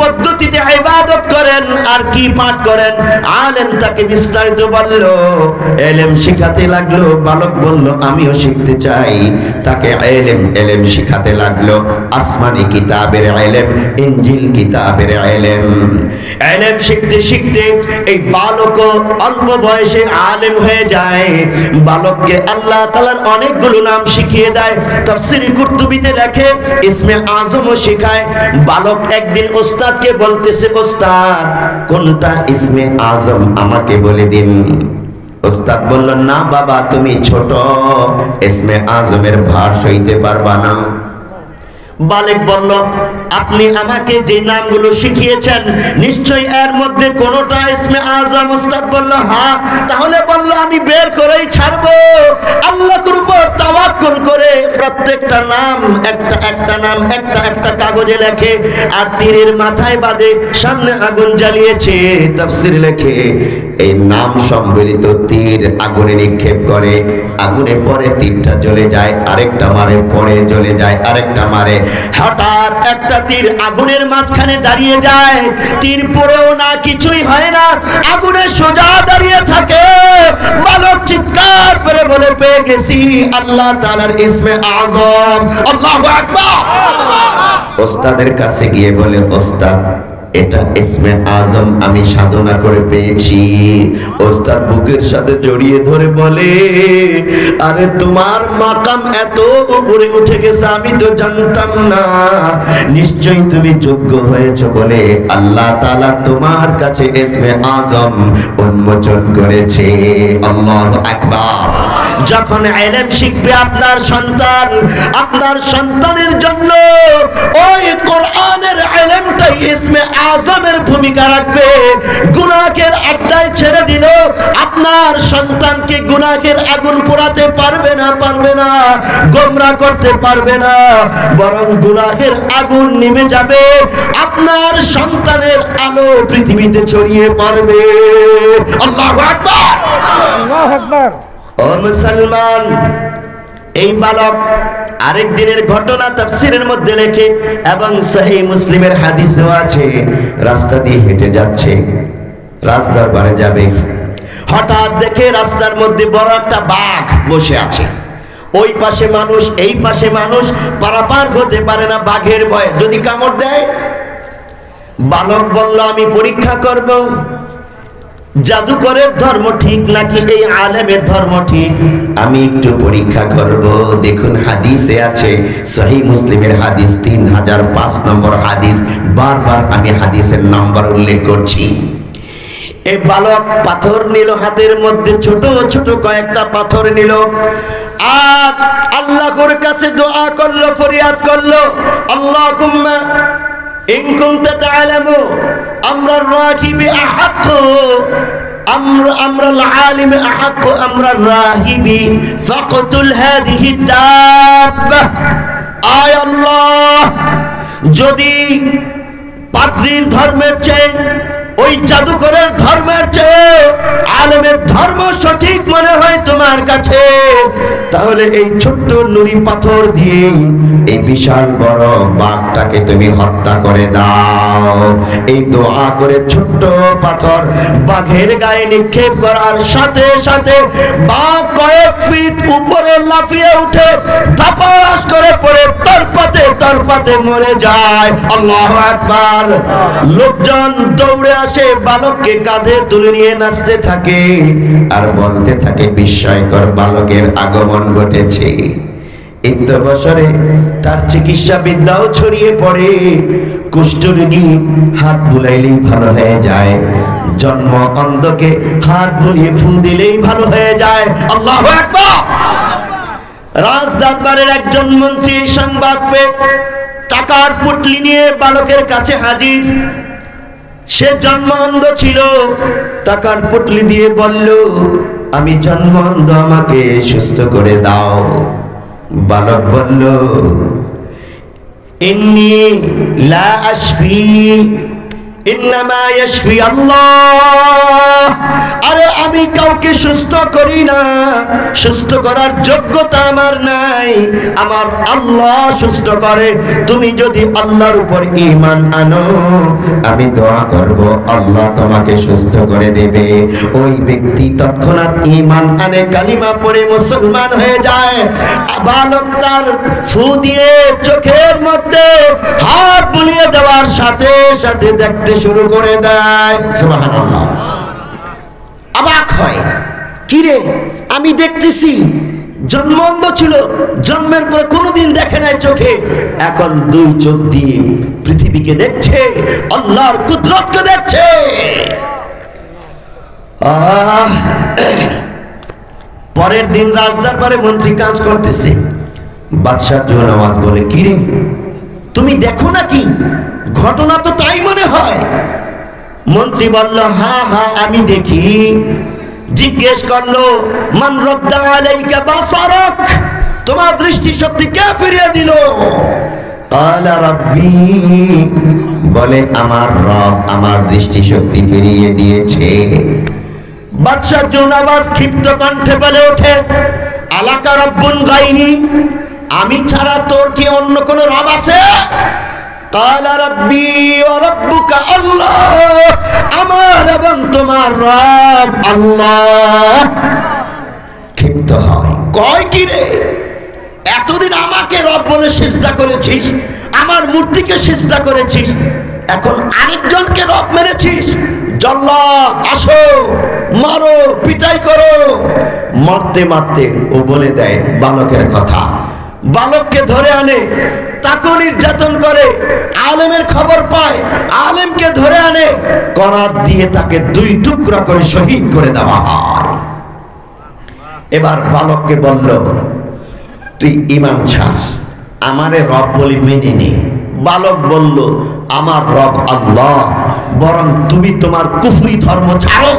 পদ্ধতিতে ইবাদত করেন, আর কি পাঠ করেন? আলেম তাকে বিস্তারিত বলল, ইলম শিখাতে লাগলো। বালক বলল, আমিও শিখতে চাই। তাকে ইলম শিখাতে লাগলো, আসমানি কিতাবের ইলম, ইনজিল কিতাবের ইলম। ইলম শিখতে শিখতে এই বালক অল্প বয়সে আলেম হয়ে যায়। বালককে আল্লাহ তাআলার অনেকগুলো নাম শিখিয়ে দেয়। তাফসীর কুরতুবীতে লেখে, ইসমে আজমও শেখায়। বালক একদিন ওস্তাদকে বলতেছে, ওস্তাদ কোনটা ইসমে আজম আমাকে বলে দিন। ওস্তাদ বলল, না বাবা, তুমি ছোট, ইসমে আজমের ভার সইতে পারবা না। বালক বলল, আপনি আমাকে যে নামগুলো শিখিয়েছেন নিশ্চয়ই এর মধ্যে কোনটা ইসমে আজম? ওস্তাদ বলল, হ্যাঁ। তাহলে বলল, আমি বের করেই ছাড়বো। আল্লাহর উপর তাওয়াক্কুল করে প্রত্যেকটা নাম একটা নাম একটা কাগজে লেখে আর তীরের মাথায় বাঁধে, সামনে আগুন জ্বালিয়েছে। তাফসীর লেখে, এই নাম সম্বলিত তীর আগুনে নিক্ষেপ করে, আগুনে পরে তীরটা জ্বলে যায়, আরেকটা মারে, পরে জ্বলে যায়, আরেকটা মারে। হঠাৎ একটা তীর আগুনের মাঝখানে দাঁড়িয়ে যায়, তীর পড়েও না, কিছুই হয় না, আগুনে সোজা দাঁড়িয়ে থাকে। বালক চিৎকার করে বলে, পেয়ে গেছি আল্লাহ তাআলার ইসমে আজম। আল্লাহু আকবার। ওস্তাদের কাছে গিয়ে বলে, ওস্তাদ এটা ইসমে আজম আমি সাধনা করে পেয়েছি। ওস্তাদ বুকের সাথে জড়িয়ে ধরে বলে, আরে তোমার মাকাম এত উপরে উঠে গেছে আমি তো জানতাম না, নিশ্চয়ই তুমি যোগ্য হয়েছো বলে আল্লাহ তাআলা তোমার কাছে ইসমে আজম উন্মোচন করেছে। আল্লাহু আকবার। যখন ইলম শিখবে আপনার সন্তান, আপনার সন্তানের জন্য ওই কোরআনের ইলমটাই ইসমে আজমের ভূমিকা রাখবে। গুনাহের আড্ডায় ছেড়ে দিল, আপনার সন্তানকে গুনাহের আগুন পোড়াতে পারবে না, গোমরা করতে পারবে না, বরং গুনাহের আগুন নিভে যাবে, আপনার সন্তানের আলো পৃথিবীতে ছড়িয়ে পড়বে। আল্লাহু আকবার, আল্লাহু আকবার। ও মুসলমান, এই বালক আরেক দিনের ঘটনা তাফসীরের মধ্যে লেখে এবং সহিহ মুসলিমের হাদিসও আছে। রাস্তা দিয়ে হেঁটে যাচ্ছে, রাজদরবারে যাবে, হঠাৎ দেখে রাস্তার মধ্যে বড় একটা বাঘ বসে আছে। ওই পাশে মানুষ, এই পাশে মানুষ, পারাপার হতে পারে না বাঘের ভয়ে, যদি কামড় দেয়। বালক বলল, আমি পরীক্ষা করব জাদুকরের ধর্ম ঠিক নাকি এই আলেমের ধর্ম ঠিক, আমি একটু পরীক্ষা করব। দেখুন হাদিসে আছে, সহিহ মুসলিমের হাদিস 3005 নম্বর হাদিস, বারবার আমি হাদিসের নাম্বার উল্লেখ করছি। এই বালক পাথর নিল হাতের মধ্যে, ছোট ছোট কয়েকটা পাথর নিল, আর আল্লাহর কাছে দোয়া করলো, ফরিয়াদ করলো, আল্লাহুম্মা ইন কুনতা তা'লামু আমরার রাহিবি আহাক্কু, আমরাল আলিমি আহাক্কু আমরার রাহিবি ফাকতুল হাদিহি দাব্বা। আয় আল্লাহ, যদি পাদ্রীর ধর্মের চেয়ে, ওই জাদুকরের ধর্মের চেয়ে আলেমের ধর্ম সঠিক মনে হয় তোমার কাছে, তাহলে এই ছোট্ট নুরি পাথর দিয়ে এই বিশাল বড় বাঘটাকে তুমি হত্যা করে দাও। এই দোয়া করে ছোট্ট পাথর বাঘের গায়ে নিক্ষেপ করার সাথে সাথে বাঘ কয়েক ফিট উপরে লাফিয়ে উঠে ধপাস করে পড়ে তরপাতে মরে যায়। আল্লাহু আকবার। লোকজন দৌড়ে আসে, বালককে কাঁধে তুলে নিয়ে নাচতে থাকে আর বলতে থাকে, বিস্ময়কর বালকের আগমন ঘটেছে। এত বছরে তার চিকিৎসা বিদ্যাও ছড়িয়ে পড়ে, কুষ্ঠরোগী হাত বুলাইলেই ভালো হয়ে যায়, জন্ম অন্ধকে হাত বুলিয়ে ফু দিলেই ভালো হয়ে যায়। আল্লাহু আকবার। রাজ দরবারের একজন মন্ত্রী সংবাদ পেয়ে টাকার পুটলি নিয়ে বালকের কাছে হাজির। সে জন্ম অন্ধ ছিল, টাকার পুটলি দিয়ে বলল, আমি জন্ম অন্ধ, আমাকে সুস্থ করে দাও। বালক বলল, ইন্নী লা আশফি ইন্নামা ইয়াশফি আল্লাহ। আরে আমি কাউকে সুস্থ করি না, সুস্থ করার যোগ্যতা আমার নাই, আমার আল্লাহ সুস্থ করে। তুমি যদি আল্লাহর উপর ঈমান আনো, আমি দোয়া করব আল্লাহ তোমাকে সুস্থ করে দেবে। ওই ব্যক্তি তৎক্ষণাৎ ঈমান আনে, কালিমা পড়ে মুসলমান হয়ে যায়। বালক তার ফু দিয়ে চোখের মধ্যে হাত বুলিয়ে দেওয়ার সাথে সাথে দেখতে শুরু করে দেয়। সুবহানাল্লাহ। অবাক হয়, কি রে, আমি দেখতেছি জন্ম অন্ধ ছিল, জন্মের পর কোনোদিন দেখে নাই চোখে, এখন দুই চোখ দিয়ে পৃথিবীকে দেখছে, আল্লাহর কুদরতকে দেখছে। পরের দিন রাজদরবারে মন্ত্রী কাজ করতেছে। বাদশাহ জোনাওয়াজ বলে, কি রে, তুমি দেখো নাকি? ঘটনা তো তাই মনে হয়। মন্ত্রী বলল, হ্যাঁ হ্যাঁ আমি দেখি। জিজ্ঞেস করলো, মান রাদ্দা আলাইকা বাসারাক, তোমার দৃষ্টি শক্তি কে ফিরিয়ে দিল? ক্বালা রাব্বি, বলে আমার রব আমার দৃষ্টি শক্তি ফিরিয়ে দিয়েছে। বাদশাহ জোনাওয়াজ ক্ষিপ্ত কণ্ঠে বলে ওঠে, আলাকা রব্বুন গায়রি, আমি ছাড়া তোর কি অন্য কোন রব আছে? ক্বালা রাব্বি ওয়া রাব্বুকা আল্লাহ, আমার এবং তোমার রব আল্লাহ। ক্ষিপ্ত হয়, কয় কি রে, এতদিন আমাকে রব বলে সিজদা করেছিস, আমার মূর্তিকে সিজদা করেছিস, এখন আরেকজনকে রব মেরেছিস, জল্লাদ আসো, মারো, পিটাই করো। মারতে মারতে ও বলে দেয় বালকের কথা। বালককে ধরে আনে, তাকে নির্যাতন করে। আলেমের খবর পায়, আলেমকে ধরে আনে, করাত দিয়ে তাকে 2 টুকরা করে শহীদ করে দেওয়া হয়। এবার বালককে বলল, তুই ঈমান ছাড়, আমারে রব বলি মেনে নে। বালক বলল, আমার রব আল্লাহ, বরং তুমি তোমার কুফরি ধর্ম ছাড়ো,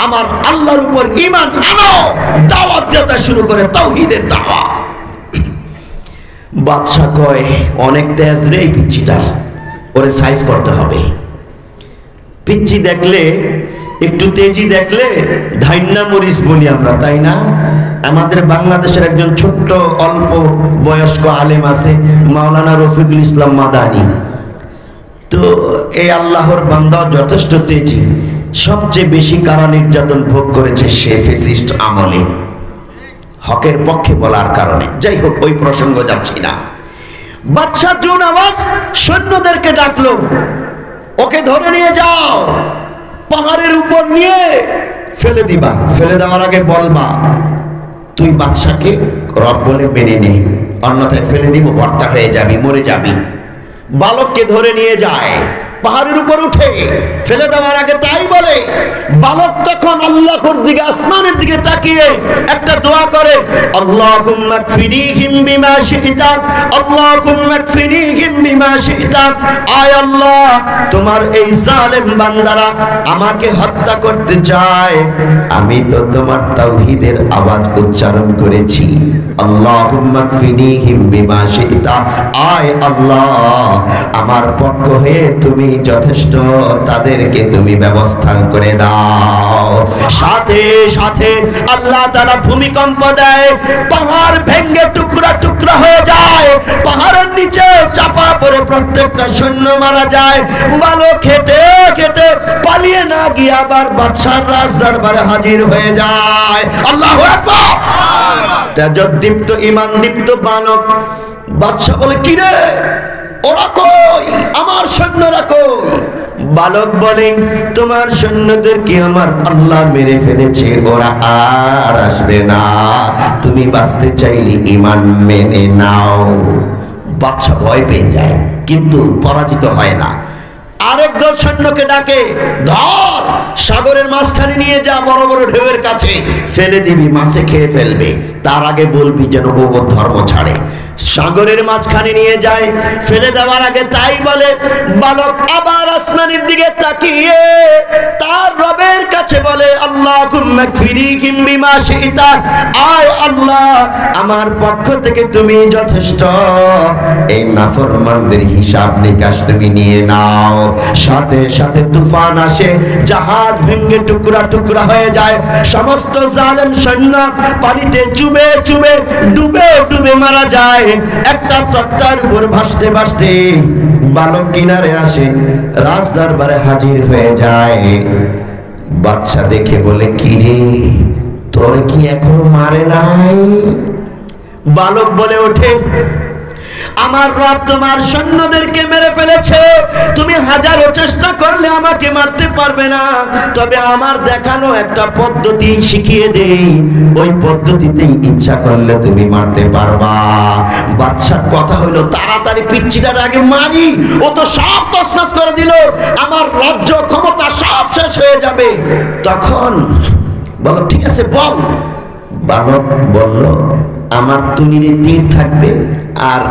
আমার আল্লাহর উপর ঈমান আনো। দাওয়াত দিতে শুরু করে তাওহীদের দাওয়াত। বাদশা কয়, অনেক তেজ রে এই পিচ্চিটার, ওরে সাইজ করতে হবে। পিচ্চি দেখলে, একটু তেজি দেখলে ধাইন্না মরিচ বলি আমরা, তাই না? আমাদের বাংলাদেশের একজন ছোট্ট অল্প বয়স্ক আলেম আছে, মাওলানা রফিকুল ইসলাম মাদানী। তো এই আল্লাহর বান্দা যথেষ্ট তেজি। সবচেয়ে বেশি কারা নির্যাতন ভোগ করেছে সে ফ্যাসিস্ট আমলে, হকের পক্ষে বলার কারণে। যাই হোক, ওই প্রসঙ্গ যাচ্ছি না। বাদশা জুন আওয়াজ সৈন্যদেরকে ডাকলো, ওকে ধরে নিয়ে যাও, পাহাড়ের উপর নিয়ে ফেলে দিবা। ফেলে দেওয়ার আগে বলবা, তুই বাদশাকে রব বলে মেনে নে, অন্যথায় ফেলে দিব, ভর্তা হয়ে যাবি, মরে যাবি। বালককে ধরে নিয়ে যায়, পাহাড়ের উপর উঠে ফেলে দেওয়ার আগে তাই বলে। বালক তখন আল্লাহর দিকে, আসমানের দিকে তাকিয়ে একটা দোয়া করে, আল্লাহুম্মা কফিনিহিম বিমা শি'তা, আল্লাহুম্মা কফিনিহিম বিমা শি'তা। আয় আল্লাহ, তোমার এই জালেম বান্দারা আমাকে হত্যা করতে চায়, আমি তো তোমার তাওহীদের আওয়াজ উচ্চারণ করেছি। আল্লাহুম্মা কফিনিহিম বিমা শি'তা। আয় আল্লাহ, আমার পক্ষ হয়ে তুমি যথেষ্ট, তাদেরকে তুমি ব্যবস্থা করে দাও। সাথে সাথে আল্লাহ তাআলা ভূমিকম্প দেয়, পাহাড় ভেঙে টুকরা টুকরা হয়ে যায়, পাহাড়ের নিচে চাপা পড়ে প্রত্যেকটা সৈন্য মারা যায়। বালক খেতে খেতে পালিয়ে না গিয়ে আবার বাদশার রাজদরবারে হাজির হয়ে যায়। আল্লাহু আকবার। তেজদীপ্ত ঈমান দীপ্ত বালক। বাদশা বলে, কি রে, ওরা কই, আমার সৈন্যরা কই? বালক বলে, তোমার সৈন্যদেরকে আমার আল্লাহ মেরে ফেলেছে, ওরা আর আসবে না, তুমি বাঁচতে চাইলে ঈমান মেনে নাও। বাদশা ভয় পেয়ে যায়, কিন্তু পরাজিত হয় না। আরেক দল সৈন্যকে ডাকে, ধর, সাগরের মাঝখানে নিয়ে যা, বড় বড় ঢেউয়ের কাছে ফেলে দিবি, মাছে খেয়ে ফেলবে, তার আগে বলবি যেন ও ধর্ম ছাড়ে। সাগরের মাঝখানে নিয়ে যায়, ফেলে দেওয়ার আগে তাই বলে। বালক আবার আসমানের দিকে তাকিয়ে তার রবের কাছে বলে, আল্লাহুম্মা কফিনিহিম বিমা শি'তা। আয় আল্লাহ, আমার পক্ষ থেকে তুমি যথেষ্ট, এই নাফরমানদের হিসাব নিকাশ তুমি নিয়ে নাও। সাথে সাথে তুফান আসে, জাহাজ ভেঙে টুকরা টুকরা হয়ে যায়, সমস্ত জালেম সৈন্য পানিতে চুবে চুবে ডুবে ডুবে মারা যায়। একটা তক্তার উপর ভাসতে ভাসতে বালক কিনারে আসে, রাজদরবারে হাজির হয়ে যায়। বাদশা দেখে বলে, কি রে, তোর কি এখনো মারে নাই? বালক বলে ওঠে, আমার রব তোমার সৈন্যদেরকে মেরে ফেলেছে, তুমি হাজারো চেষ্টা করলে আমাকে মারতে পারবে না, তবে আমার দেখানো একটা পদ্ধতি শিখিয়ে দেই, ওই পদ্ধতিতেই ইচ্ছা করলে তুমি মারতে পারবা। বাদশার কথা হলো, তাড়াতাড়ি পিচ্চিটার আগে মারি, ও তো সব তছনছ করে দিল, আমার রাজ্য ক্ষমতা সব শেষ হয়ে যাবে। তখন বলো, ঠিক আছে বল। বালক বলল, আমার তুনিরে তীর থাকবে, আর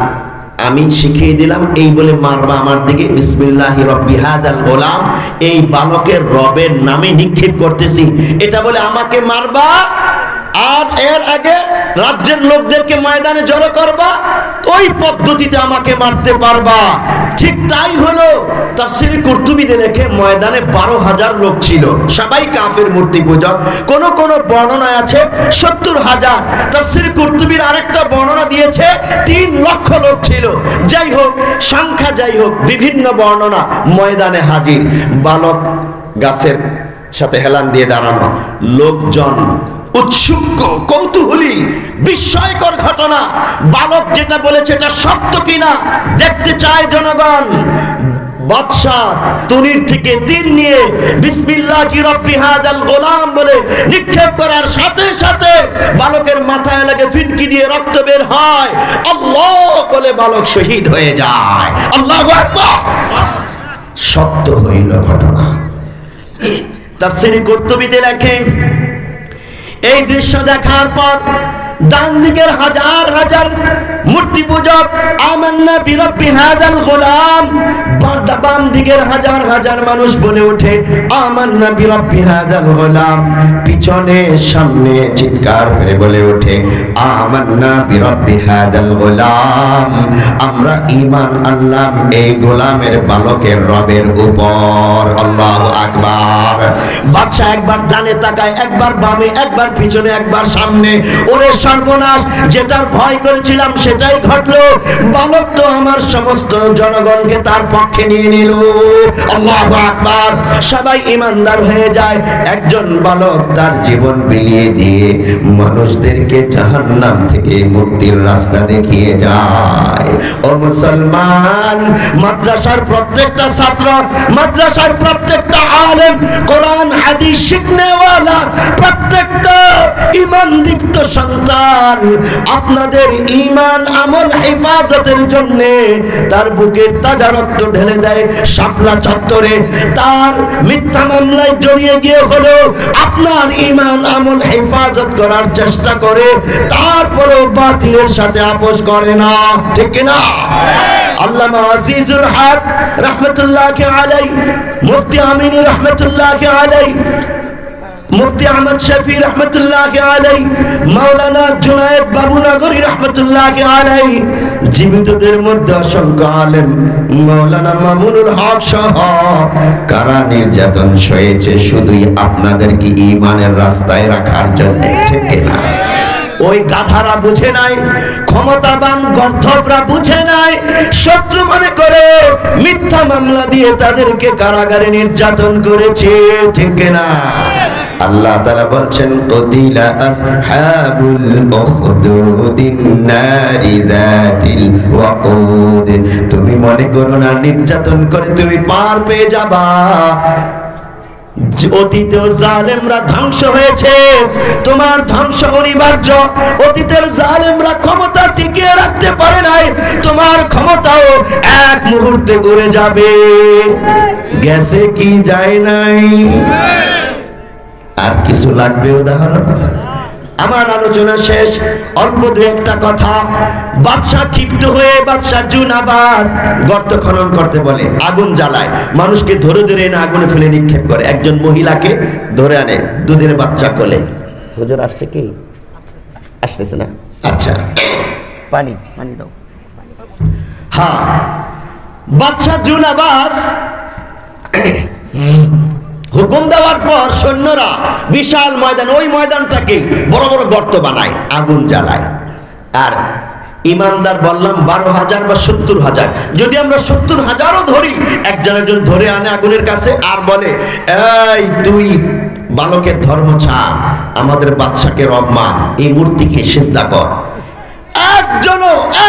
আমি শিখিয়ে দিলাম, এই বলে মারবা আমার দিকে, বিসমিল্লাহি রব্বি হাদাল গোলাম, এই বালকের রবের নামে নিক্ষেপ করতেছি, এটা বলে আমাকে মারবা, আর এর আগে রাজ্যের লোকদেরকে ময়দানে জড়ো করবা, ওই পদ্ধতিতে আমাকে মারতে পারবা। ঠিক তাই হলো। তাফসীরে কুরতুবীতে লেখে, ময়দানে 12,000 লোক ছিল, সবাই কাফের মূর্তি পূজক। কোন কোন বর্ণনায় আছে 70,000। তাফসীরে কুরতুবীর আরেকটা বর্ণনা দিয়েছে 3 লক্ষ লোক ছিল। যাই হোক, সংখ্যা যাই হোক, বিভিন্ন বর্ণনা। ময়দানে হাজির বালক, গাছের সাথে হেলান দিয়ে দাঁড়ানো, লোকজন উৎসুক কৌতূহলী বিস্ময়কর ঘটনা। বালক যেটা বলেছে এটা সত্য কিনা দেখতে চায় জনগণ। বাদশাহ তুনির থেকে তীর নিয়ে বিসমিল্লাহি রাব্বি হাযাল গোলাম বলে নিক্ষেপ করার সাথে সাথে বালকের মাথায় লাগে ফিনকি দিয়ে রক্ত বের হয়। আল্লাহ বলে বালক শহীদ হয়ে যায়। আল্লাহু আকবার। সত্য হইল ঘটনা। তাফসীরে কুরতুবীতে লেখে এই দৃশ্য দেখার পর ডান দিকের হাজার হাজার মূর্তি পূজক আমান্না বিরাব্বি হাযাল গোলাম, বাম দিকের হাজার হাজার মানুষ বলে ওঠে আমান্না বিরাব্বি হাযাল গোলাম। পিছনে সামনে চিৎকার করে বলে ওঠে আমান্না বিরাব্বি হাযাল গোলাম, আমরা ঈমান আনলাম এই গোলামের বালকের রবের উপর। আল্লাহু আকবার। বাদশা একবার ডানে তাকায়, একবার বামে, একবার পিছনে, একবার সামনে। ওরে সর্বনাশ, যেটার ভয় করেছিলাম সেটাই ঘটলো। বালক তো আমার সমস্ত জনগণকে তার পক্ষে নিয়ে নিল। আল্লাহু আকবার। সবাই ঈমানদার হয়ে যায়। একজন বালক তার জীবন বিলিয়ে দিয়ে মানুষদেরকে জাহান্নাম থেকে মুক্তির রাস্তা দেখিয়ে যায়। ও মুসলমান, মাদ্রাসার প্রত্যেকটা ছাত্র, মাদ্রাসার প্রত্যেকটা আলেম, কোরআন হাদিস শিখনেওয়ালা প্রত্যেকটা ঈমানদীপ্ত সন্তান আপনাদের ঈমান আমল হেফাজতের জন্য তার বুকের তাজা রক্ত ঢেলে দেয় শাপলা চত্বরে। তার মিথ্যা মামলায় জড়িয়ে গিয়ে হলো আপনার ঈমান আমল হেফাজত করার চেষ্টা করে, তারপরেও বাতিলের সাথে আপোষ করে না। ঠিক না? আল্লামা আজিজুল হক রাহমাতুল্লাহি আলাইহি, মুফতি আমিনী রাহমাতুল্লাহি আলাইহি, মুফতি আহমদ শফি রহমতুল্লাহি আলাইহি, মাওলানা জুনায়েদ বাবুনগরী রহমতুল্লাহি আলাইহি, জীবিতদের মধ্যে অসংখ্য আলেম, মাওলানা মামুনুল হক সহ কারা নির্যাতন সয়েছে শুধুই আপনাদেরকে ঈমানের রাস্তায় রাখার জন্য। ঠিক না? ওই গাধারা বুঝে নাই, ক্ষমতাবান গর্ধবরা বুঝে নাই, শত্রু মনে করে মিথ্যা মামলা দিয়ে তাদেরকে কারাগারে নির্যাতন করেছে। ঠিক না? আল্লাহ তাআলা বলছেন কুতিলা আসহাবুল উখদুদিন নারি যাতিল ওয়াকুদ। তুমি মনে করো না নির্যাতন করে তুমি পার পেয়ে যাবা। অতীতেও জালেমরা ধ্বংস হয়েছে, তোমার ধ্বংস অনিবার্য। অতীতের জালেমরা ক্ষমতা টিকিয়ে রাখতে পারে নাই, তোমার ক্ষমতাও এক মুহূর্তে উড়ে যাবে। গেছে কি যায় নাই? আর কিছু লাগবে উদাহরণ? আমার আলোচনা শেষ। অল্প দু একটা কথা। বাদশাহ ক্ষিপ্ত হয়ে বাদশাহ জুনাবাজ গর্ত খনন করতে বলে, আগুন জ্বালায়, মানুষকে ধরে ধরে এনে আগুনে ফেলে নিক্ষেপ করে। একজন মহিলাকে ধরে আনে, দুধের বাচ্চা কোলে। হুজুর আসছে কি? আসতেছে না? আচ্ছা, পানি পানি দাও। হ্যাঁ, বাদশাহ জুনাবাজ হুকুম দেওয়ার পর সৈন্যরা বিশাল ময়দান, ওই ময়দানটাকে বড় বড় গর্ত বানায়, আগুন জ্বালায়। আর ইমানদার বললাম 12,000 বা 70,000, যদি আমরা 70,000ও ধরি, একজন একজন ধরে আনে আগুনের কাছে আর বলে, এই তুই বালকের ধর্ম ছাড়, আমাদের বাদশাকে রব মান, এই মূর্তিকে সিজদা কর।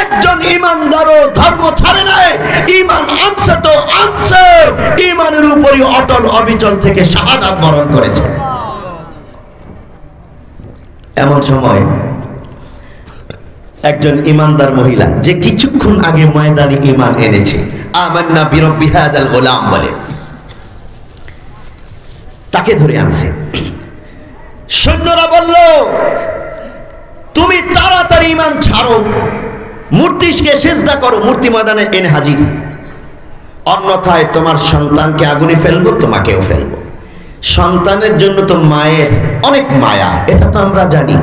একজন ইমানদারও ধর্ম ছাড়ে নাই, ইমান আনছে তো আনছে, ইমানের উপরই অটল অবিচল থেকে শাহাদাত বরণ করেছে। এমন সময় একজন ইমানদার মহিলা, যে কিছুক্ষণ আগে ময়দানে ইমান এনেছে, আমান্না বিরাব্বি হাযাল গোলাম বলে, তাকে ধরে আনছে। সৈন্যরা বলল, তুমি তাড়াতাড়ি ইমান ছাড়ো, মূর্তিকে সিজদা করো, মূর্তি ময়দানে এনে হাজির, অন্যথায় তোমার সন্তানকে আগুনে ফেলবো, তোমাকেও ফেলবো। সন্তানের জন্য তো মায়ের অনেক মায়া, এটা তো আমরা জানি।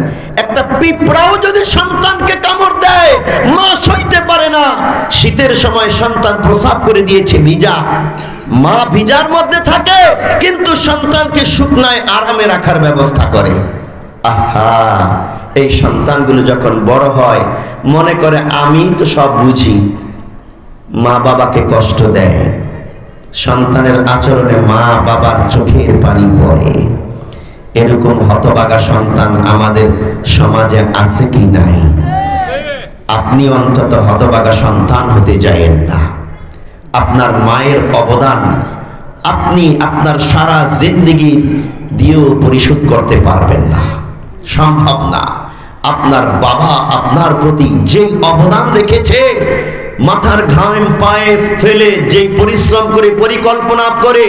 একটা পিঁপড়াও যদি সন্তানকে কামড় দেয়, মা সইতে পারে না। শীতের সময় সন্তান প্রস্রাব করে দিয়েছে ভিজা, মা ভিজার মধ্যে থাকে, কিন্তু সন্তানকে শুকনায় আরামে রাখার ব্যবস্থা করে। আহা, এই সন্তানগুলো যখন বড় হয় মনে করে আমি তো সব বুঝি, মা বাবাকে কষ্ট দেয়। সন্তানের আচরণে মা বাবার চোখের পানি পড়ে। এরকম হতভাগা সন্তান আমাদের সমাজে আছে কি নাই? আপনি অন্তত হতভাগা সন্তান হতে যায়েন না। আপনার মায়ের অবদান আপনি আপনার সারা জিন্দেগি দিয়েও পরিশোধ করতে পারবেন না, সম্ভব না। আপনার বাবা আপনার প্রতি যে অবদান রেখেছে, মাথার ঘাম পায়ে ফেলে যে পরিশ্রম করে পরিকল্পনা করে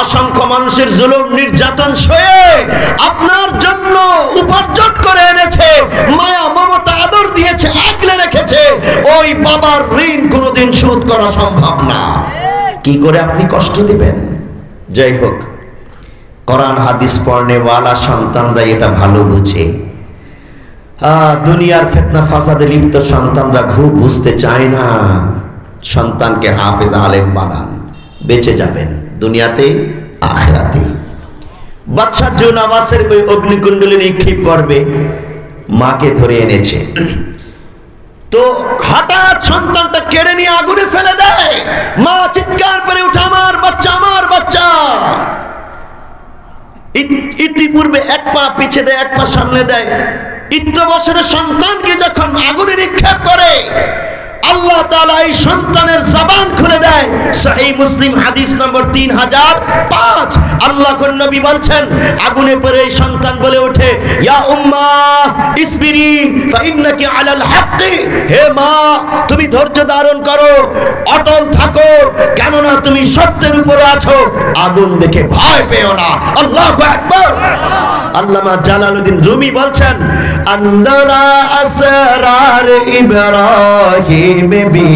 অসংখ্য মানুষের জুলুম নির্যাতন সয়ে আপনার জন্য উপার্জন করে এনেছে, মায়া মমতা আদর দিয়েছে, আগলে রেখেছে, ওই বাবার ঋণ কোনোদিন শোধ করা সম্ভব না। কি করে আপনি কষ্ট দিবেন? যাই হোক, কোরআন হাদিস পড়নেওয়ালা সন্তানরা এটা ভালো বুঝে। দুনিয়ার ফিতনা ফাসাদে লিপ্ত সন্তানরা খুব বুঝতে চায় না। সন্তানকে হাফেজ আলেম বানান, বেঁচে যাবেন দুনিয়াতে আখিরাতে। বাদশা জুনাবাসের ওই অগ্নিকুণ্ডলী নিক্ষেপ করবে, মাকে ধরে এনেছে, তো হঠাৎ সন্তানটা কেড়ে নিয়ে আগুনে ফেলে দেয়। মা চিৎকার করে উঠে, আমার বাচ্চা, আমার বাচ্চা। ইতিপূর্বে এক পা পিছে দেয়, এক পা সামনে দেয়। ১৩ বছরের সন্তানকে যখন আগুনে নিক্ষেপ করে, আল্লাহ তাআলা এই সন্তানের জবান খুলে দেয়। সহিহ মুসলিম হাদিস নম্বর 3005। আল্লাহর নবী বলছেন, আগুনে পড়ে এই সন্তান বলে ওঠে, ইয়া উম্মা ইসবিরি ফাইন্নাকি আলাল হাক্কি। হে মা, তুমি ধৈর্য ধারণ করো, অটল থাকো, কেননা তুমি সত্যের উপরে আছো। আগুন দেখে ভয় পেও না। আল্লাহু আকবার। আল্লামা জালালউদ্দিন রুমি বলছেন, আন্দারা আসরার ইব্রাহিম বি